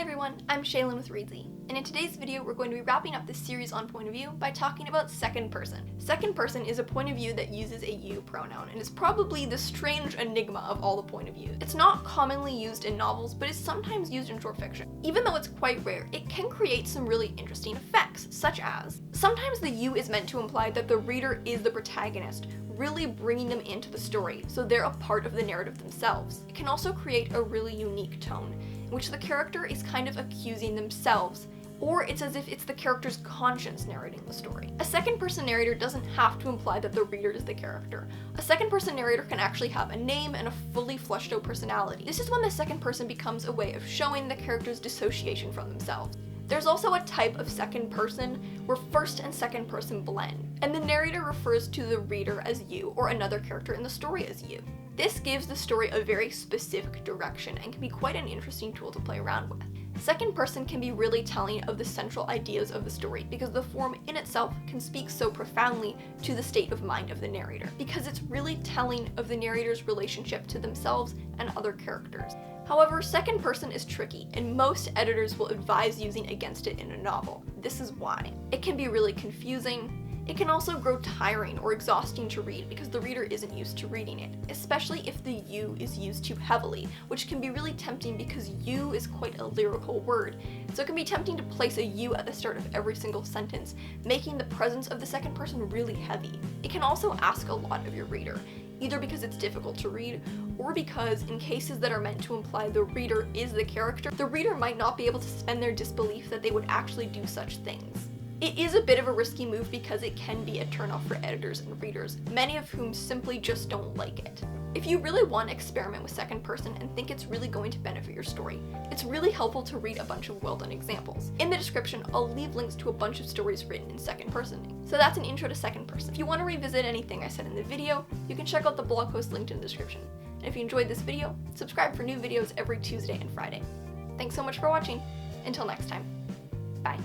everyone, I'm Shaylin with Readsy, and in today's video we're going to be wrapping up this series on point of view by talking about second person. Second person is a point of view that uses a you pronoun, and is probably the strange enigma of all the point of views. It's not commonly used in novels, but is sometimes used in short fiction. Even though it's quite rare, it can create some really interesting effects, such as, sometimes the you is meant to imply that the reader is the protagonist, really bringing them into the story, so they're a part of the narrative themselves. It can also create a really unique tone, in which the character is kind of accusing themselves, or it's as if it's the character's conscience narrating the story. A second-person narrator doesn't have to imply that the reader is the character. A second-person narrator can actually have a name and a fully fleshed out personality. This is when the second person becomes a way of showing the character's dissociation from themselves. There's also a type of second person where first and second person blend, and the narrator refers to the reader as you or another character in the story as you. This gives the story a very specific direction and can be quite an interesting tool to play around with. Second person can be really telling of the central ideas of the story because the form in itself can speak so profoundly to the state of mind of the narrator, because it's really telling of the narrator's relationship to themselves and other characters. However, second person is tricky, and most editors will advise using against it in a novel. This is why. It can be really confusing. It can also grow tiring or exhausting to read because the reader isn't used to reading it, especially if the you is used too heavily, which can be really tempting because you is quite a lyrical word, so it can be tempting to place a you at the start of every single sentence, making the presence of the second person really heavy. It can also ask a lot of your reader, either because it's difficult to read, or because in cases that are meant to imply the reader is the character, the reader might not be able to suspend their disbelief that they would actually do such things. It is a bit of a risky move because it can be a turnoff for editors and readers, many of whom simply just don't like it. If you really want to experiment with second person and think it's really going to benefit your story, it's really helpful to read a bunch of well-done examples. In the description, I'll leave links to a bunch of stories written in second person. So that's an intro to second person. If you want to revisit anything I said in the video, you can check out the blog post linked in the description. And if you enjoyed this video, subscribe for new videos every Tuesday and Friday. Thanks so much for watching. Until next time. Bye.